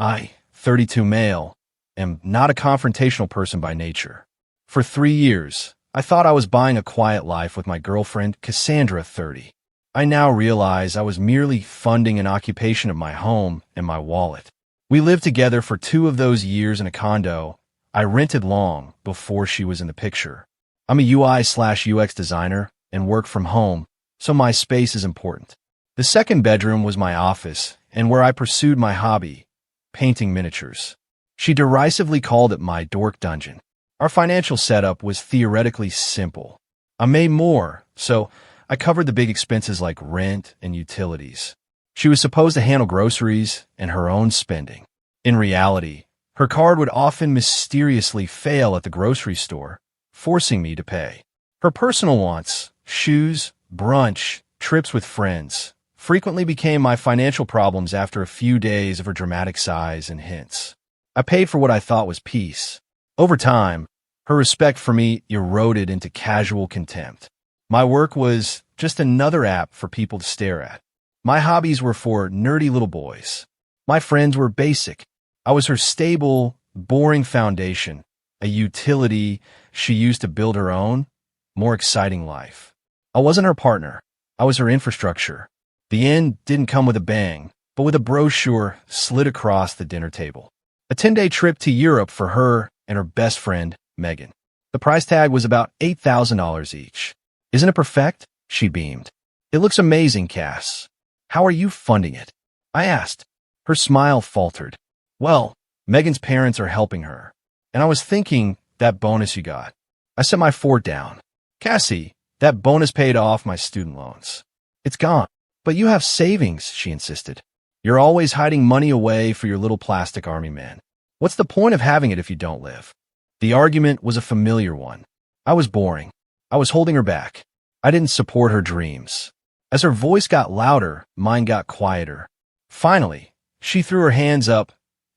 I, 32 male, am not a confrontational person by nature. For 3 years, I thought I was buying a quiet life with my girlfriend, Cassandra, 30. I now realize I was merely funding an occupation of my home and my wallet. We lived together for 2 of those years in a condo I rented long before she was in the picture. I'm a UI/UX designer and work from home, so my space is important. The second bedroom was my office and where I pursued my hobby, painting miniatures. She derisively called it my dork dungeon. Our financial setup was theoretically simple. I made more, so I covered the big expenses like rent and utilities. She was supposed to handle groceries and her own spending. In reality, her card would often mysteriously fail at the grocery store, forcing me to pay. Her personal wants, shoes, brunch, trips with friends, frequently became my financial problems after a few days of her dramatic sighs and hints. I paid for what I thought was peace. Over time, her respect for me eroded into casual contempt. My work was just another app for people to stare at. My hobbies were for nerdy little boys. My friends were basic. I was her stable, boring foundation, a utility she used to build her own, more exciting life. I wasn't her partner. I was her infrastructure. The end didn't come with a bang, but with a brochure slid across the dinner table. A 10-day trip to Europe for her and her best friend, Megan. The price tag was about $8,000 each. Isn't it perfect? She beamed. It looks amazing, Cass. How are you funding it? I asked. Her smile faltered. Well, Megan's parents are helping her. And I was thinking, that bonus you got. I set my fort down. Cassie, that bonus paid off my student loans. It's gone. But you have savings, she insisted. You're always hiding money away for your little plastic army man. What's the point of having it if you don't live? The argument was a familiar one. I was boring. I was holding her back. I didn't support her dreams. As her voice got louder, mine got quieter. Finally, she threw her hands up,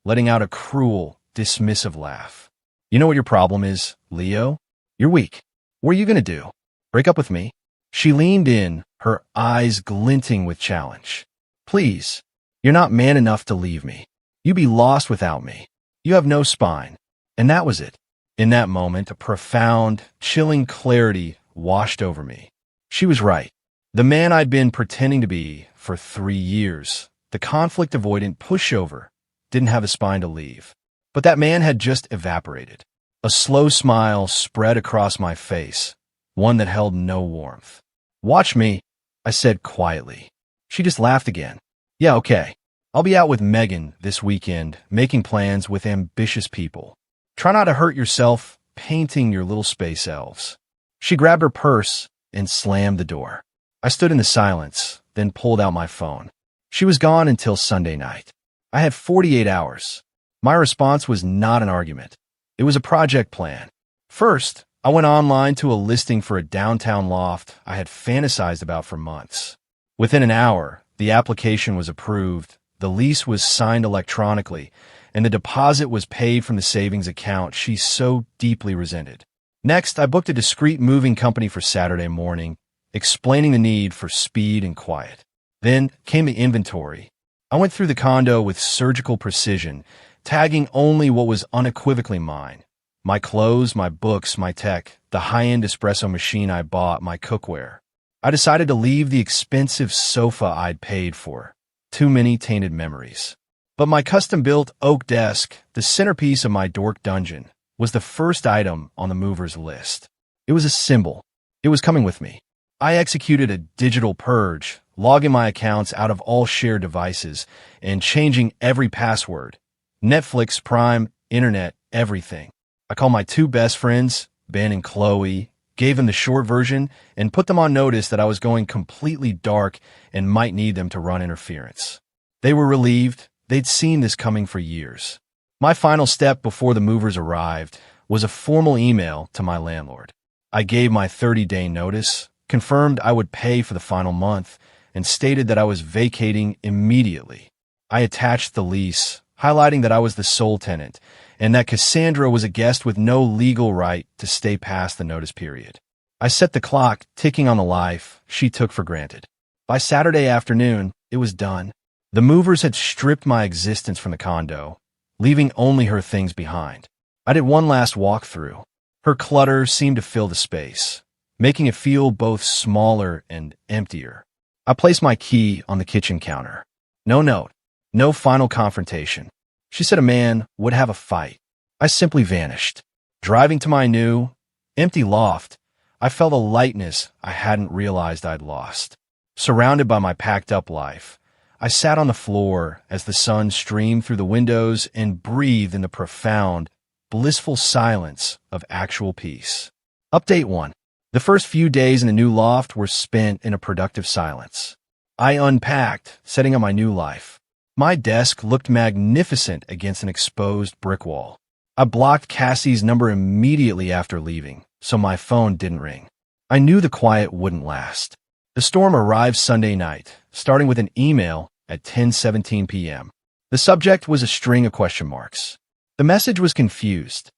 letting out a cruel, dismissive laugh. You know what your problem is, Leo? You're weak. What are you going to do? Break up with me? She leaned in, her eyes glinting with challenge. Please, you're not man enough to leave me. You'd be lost without me. You have no spine. And that was it. In that moment, a profound, chilling clarity washed over me. She was right. The man I'd been pretending to be for 3 years, the conflict-avoidant pushover, didn't have a spine to leave. But that man had just evaporated. A slow smile spread across my face, one that held no warmth. Watch me, I said quietly. She just laughed again. Yeah, okay. I'll be out with Megan this weekend, making plans with ambitious people. Try not to hurt yourself painting your little space elves. She grabbed her purse and slammed the door. I stood in the silence, then pulled out my phone. She was gone until Sunday night. I had 48 hours. My response was not an argument. It was a project plan. First, I went online to a listing for a downtown loft I had fantasized about for months. Within an hour, the application was approved, the lease was signed electronically, and the deposit was paid from the savings account she so deeply resented. Next, I booked a discreet moving company for Saturday morning, explaining the need for speed and quiet. Then came the inventory. I went through the condo with surgical precision, tagging only what was unequivocally mine. My clothes, my books, my tech, the high-end espresso machine I bought, my cookware. I decided to leave the expensive sofa I'd paid for. Too many tainted memories. But my custom-built oak desk, the centerpiece of my dork dungeon, was the first item on the mover's list. It was a symbol. It was coming with me. I executed a digital purge, logging my accounts out of all shared devices and changing every password. Netflix, Prime, Internet, everything. I called my 2 best friends, Ben and Qley, gave them the short version, and put them on notice that I was going completely dark and might need them to run interference. They were relieved. They'd seen this coming for years. My final step before the movers arrived was a formal email to my landlord. I gave my 30-day notice, confirmed I would pay for the final month, and stated that I was vacating immediately. I attached the lease, highlighting that I was the sole tenant, and that Cassandra was a guest with no legal right to stay past the notice period. I set the clock ticking on the life she took for granted. By Saturday afternoon, it was done. The movers had stripped my existence from the condo, leaving only her things behind. I did one last walkthrough. Her clutter seemed to fill the space, making it feel both smaller and emptier. I placed my key on the kitchen counter. No note, no final confrontation. She said a man would have a fight. I simply vanished. Driving to my new, empty loft, I felt a lightness I hadn't realized I'd lost. Surrounded by my packed-up life, I sat on the floor as the sun streamed through the windows and breathed in the profound, blissful silence of actual peace. Update 1. The first few days in the new loft were spent in a productive silence. I unpacked, setting up my new life. My desk looked magnificent against an exposed brick wall. I blocked Cassie's number immediately after leaving, so my phone didn't ring. I knew the quiet wouldn't last. The storm arrived Sunday night, starting with an email at 10:17 p.m. The subject was a string of question marks. The message was confused.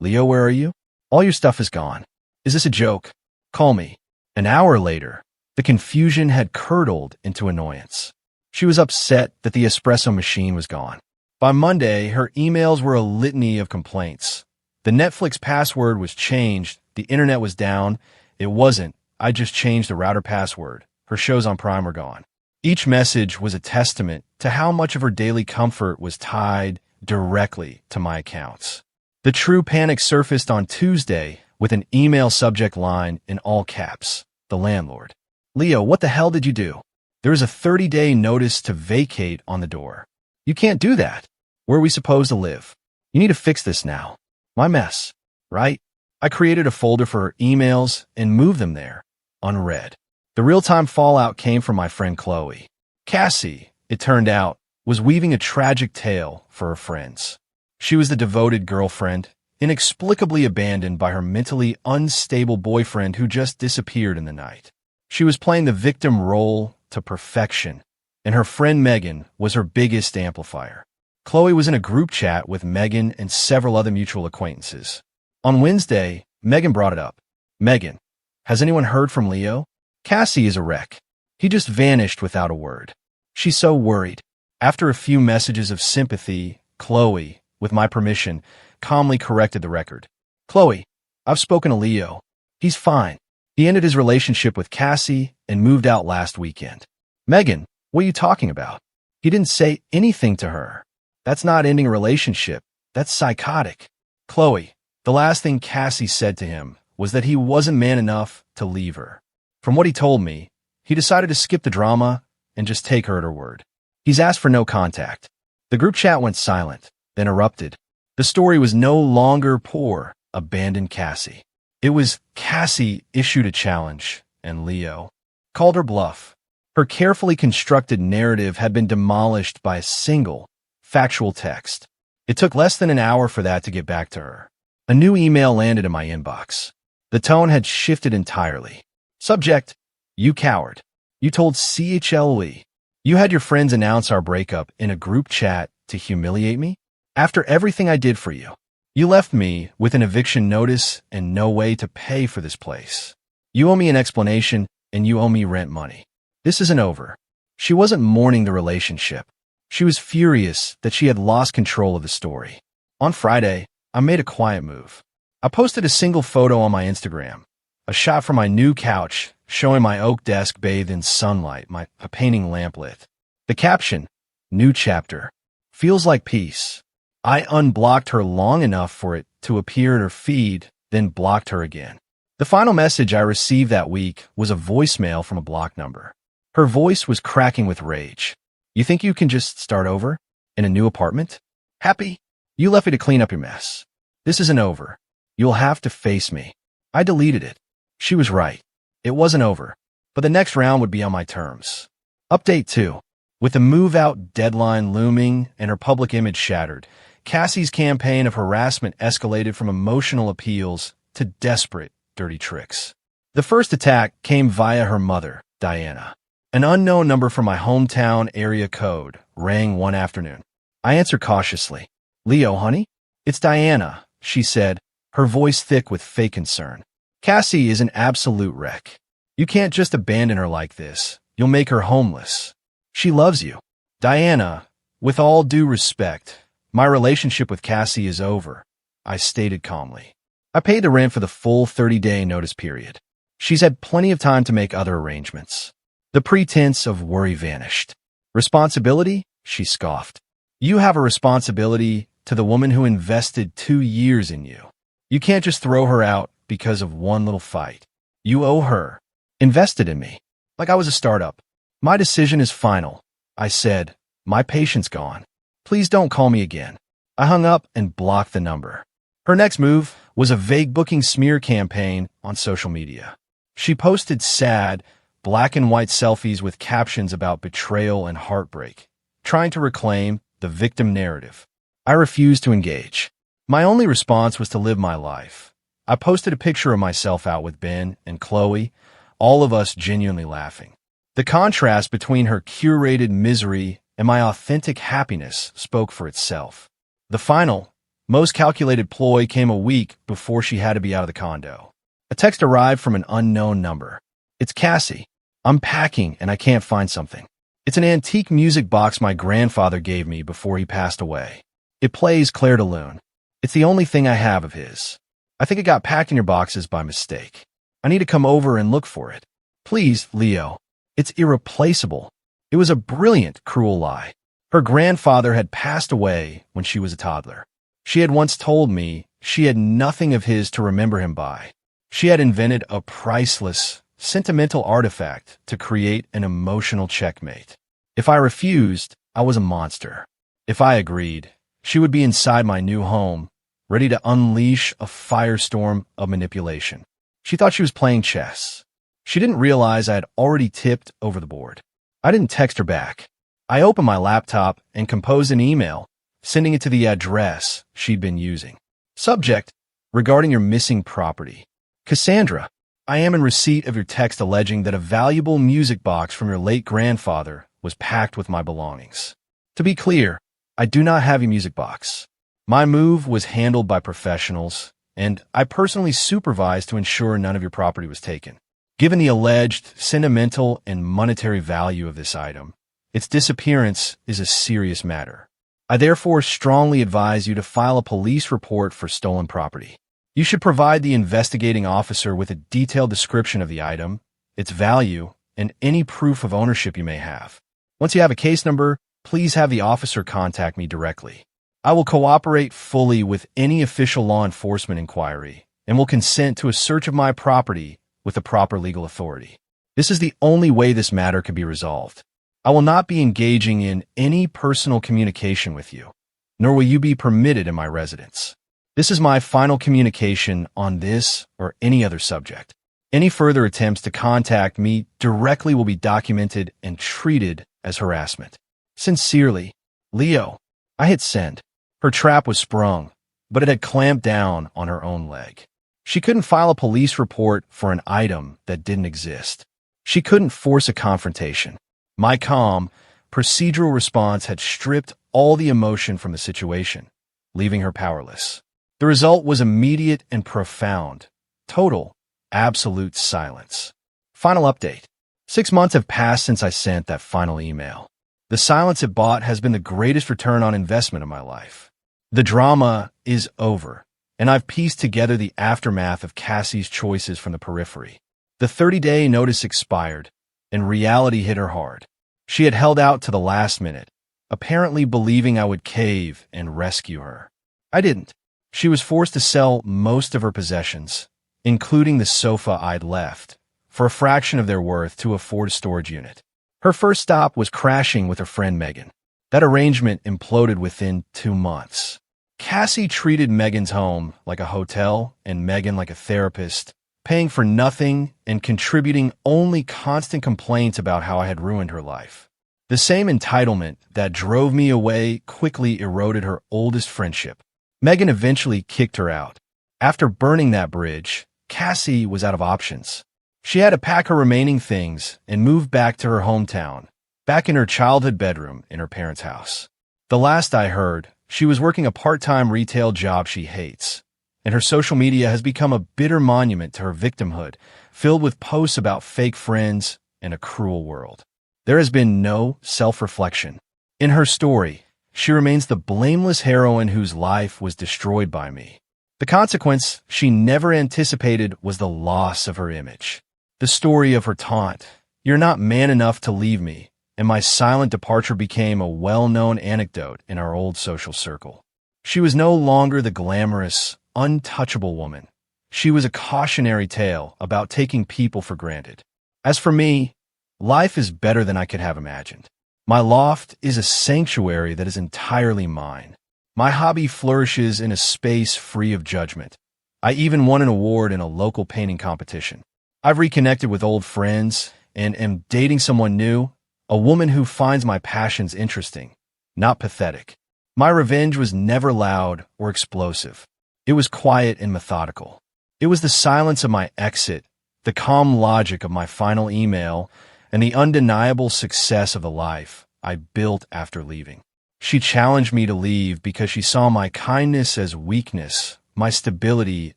Leo, where are you? All your stuff is gone. Is this a joke? Call me. An hour later, the confusion had curdled into annoyance. She was upset that the espresso machine was gone. By Monday, her emails were a litany of complaints. The Netflix password was changed, the internet was down. It wasn't. I just changed the router password. Her shows on Prime were gone. Each message was a testament to how much of her daily comfort was tied directly to my accounts. The true panic surfaced on Tuesday with an email subject line in all caps. The landlord. Leo, what the hell did you do? There is a 30-day notice to vacate on the door. You can't do that. Where are we supposed to live? You need to fix this now. My mess, right? I created a folder for her emails and moved them there, unread. The real-time fallout came from my friend Qley. Cassie, it turned out, was weaving a tragic tale for her friends. She was the devoted girlfriend, inexplicably abandoned by her mentally unstable boyfriend who just disappeared in the night. She was playing the victim role to perfection, and her friend Megan was her biggest amplifier. Qley was in a group chat with Megan and several other mutual acquaintances. On Wednesday, Megan brought it up. Megan, has anyone heard from Leo? Cassie is a wreck. He just vanished without a word. She's so worried. After a few messages of sympathy, Qley, with my permission, calmly corrected the record. Qley, I've spoken to Leo. He's fine. He ended his relationship with Cassie and moved out last weekend. Megan, what are you talking about? He didn't say anything to her. That's not ending a relationship. That's psychotic. Qley, the last thing Cassie said to him was that he wasn't man enough to leave her. From what he told me, he decided to skip the drama and just take her at her word. He's asked for no contact. The group chat went silent, then erupted. The story was no longer poor, abandoned Cassie. It was Cassie issued a challenge, and Leo called her bluff. Her carefully constructed narrative had been demolished by a single, factual text. It took less than an hour for that to get back to her. A new email landed in my inbox. The tone had shifted entirely. Subject, you coward. You told Qley. You had your friends announce our breakup in a group chat to humiliate me? After everything I did for you, you left me with an eviction notice and no way to pay for this place. You owe me an explanation and you owe me rent money. This isn't over. She wasn't mourning the relationship. She was furious that she had lost control of the story. On Friday, I made a quiet move. I posted a single photo on my Instagram, a shot from my new couch showing my oak desk bathed in sunlight, a painting lamplit. The caption, new chapter, feels like peace. I unblocked her long enough for it to appear in her feed, then blocked her again. The final message I received that week was a voicemail from a block number. Her voice was cracking with rage. You think you can just start over? In a new apartment? Happy? You left me to clean up your mess. This isn't over. You'll have to face me. I deleted it. She was right. It wasn't over, but the next round would be on my terms. Update 2. With the move-out deadline looming and her public image shattered, Cassie's campaign of harassment escalated from emotional appeals to desperate, dirty tricks. The first attack came via her mother, Diana. An unknown number from my hometown area code rang one afternoon. I answered cautiously. Leo, honey? It's Diana, she said, her voice thick with fake concern. Cassie is an absolute wreck. You can't just abandon her like this. You'll make her homeless. She loves you. Diana, with all due respect, my relationship with Cassie is over, I stated calmly. I paid the rent for the full 30-day notice period. She's had plenty of time to make other arrangements. The pretense of worry vanished. Responsibility? She scoffed. You have a responsibility to the woman who invested 2 years in you. You can't just throw her out because of one little fight. You owe her. Invested in me. Like I was a startup. My decision is final, I said, my patience gone. Please don't call me again. I hung up and blocked the number. Her next move was a vague booking smear campaign on social media. She posted sad, black and white selfies with captions about betrayal and heartbreak, trying to reclaim the victim narrative. I refused to engage. My only response was to live my life. I posted a picture of myself out with Ben and Qley, all of us genuinely laughing. The contrast between her curated misery and my authentic happiness spoke for itself. The final, most calculated ploy came a week before she had to be out of the condo. A text arrived from an unknown number. It's Cassie. I'm packing and I can't find something. It's an antique music box my grandfather gave me before he passed away. It plays Claire de Lune. It's the only thing I have of his. I think it got packed in your boxes by mistake. I need to come over and look for it. Please, Leo. It's irreplaceable. It was a brilliant, cruel lie. Her grandfather had passed away when she was a toddler. She had once told me she had nothing of his to remember him by. She had invented a priceless, sentimental artifact to create an emotional checkmate. If I refused, I was a monster. If I agreed, she would be inside my new home, ready to unleash a firestorm of manipulation. She thought she was playing chess. She didn't realize I had already tipped over the board. I didn't text her back. I opened my laptop and composed an email, sending it to the address she'd been using. Subject: regarding your missing property. Cassandra, I am in receipt of your text alleging that a valuable music box from your late grandfather was packed with my belongings. To be clear, I do not have a music box. My move was handled by professionals, and I personally supervised to ensure none of your property was taken. Given the alleged sentimental and monetary value of this item, its disappearance is a serious matter. I therefore strongly advise you to file a police report for stolen property. You should provide the investigating officer with a detailed description of the item, its value, and any proof of ownership you may have. Once you have a case number, please have the officer contact me directly. I will cooperate fully with any official law enforcement inquiry and will consent to a search of my property with the proper legal authority. This is the only way this matter can be resolved. I will not be engaging in any personal communication with you, nor will you be permitted in my residence. This is my final communication on this or any other subject. Any further attempts to contact me directly will be documented and treated as harassment. Sincerely, Leo. I hit send. Her trap was sprung, but it had clamped down on her own leg. She couldn't file a police report for an item that didn't exist. She couldn't force a confrontation. My calm, procedural response had stripped all the emotion from the situation, leaving her powerless. The result was immediate and profound. Total, absolute silence. Final update. 6 months have passed since I sent that final email. The silence it bought has been the greatest return on investment of my life. The drama is over, and I've pieced together the aftermath of Cassie's choices from the periphery. The 30-day notice expired, and reality hit her hard. She had held out to the last minute, apparently believing I would cave and rescue her. I didn't. She was forced to sell most of her possessions, including the sofa I'd left, for a fraction of their worth to afford a storage unit. Her first stop was crashing with her friend Megan. That arrangement imploded within 2 months. Cassie treated Megan's home like a hotel and Megan like a therapist, paying for nothing and contributing only constant complaints about how I had ruined her life. The same entitlement that drove me away quickly eroded her oldest friendship. Megan eventually kicked her out. After burning that bridge, Cassie was out of options. She had to pack her remaining things and move back to her hometown, back in her childhood bedroom in her parents' house. The last I heard, she was working a part-time retail job she hates, and her social media has become a bitter monument to her victimhood, filled with posts about fake friends and a cruel world. There has been no self-reflection. In her story, she remains the blameless heroine whose life was destroyed by me. The consequence she never anticipated was the loss of her image. The story of her taunt, "You're not man enough to leave me," and my silent departure became a well-known anecdote in our old social circle. She was no longer the glamorous, untouchable woman. She was a cautionary tale about taking people for granted. As for me, life is better than I could have imagined. My loft is a sanctuary that is entirely mine. My hobby flourishes in a space free of judgment. I even won an award in a local painting competition. I've reconnected with old friends and am dating someone new, a woman who finds my passions interesting, not pathetic. My revenge was never loud or explosive. It was quiet and methodical. It was the silence of my exit, the calm logic of my final email, and the undeniable success of the life I built after leaving. She challenged me to leave because she saw my kindness as weakness, my stability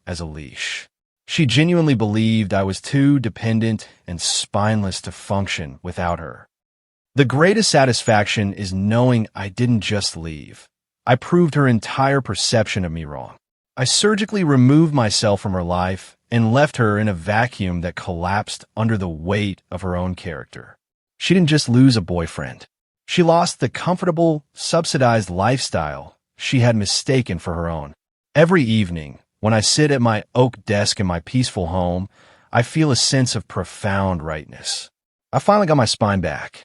as a leash. She genuinely believed I was too dependent and spineless to function without her. The greatest satisfaction is knowing I didn't just leave. I proved her entire perception of me wrong. I surgically removed myself from her life and left her in a vacuum that collapsed under the weight of her own character. She didn't just lose a boyfriend. She lost the comfortable, subsidized lifestyle she had mistaken for her own. Every evening, when I sit at my oak desk in my peaceful home, I feel a sense of profound rightness. I finally got my spine back.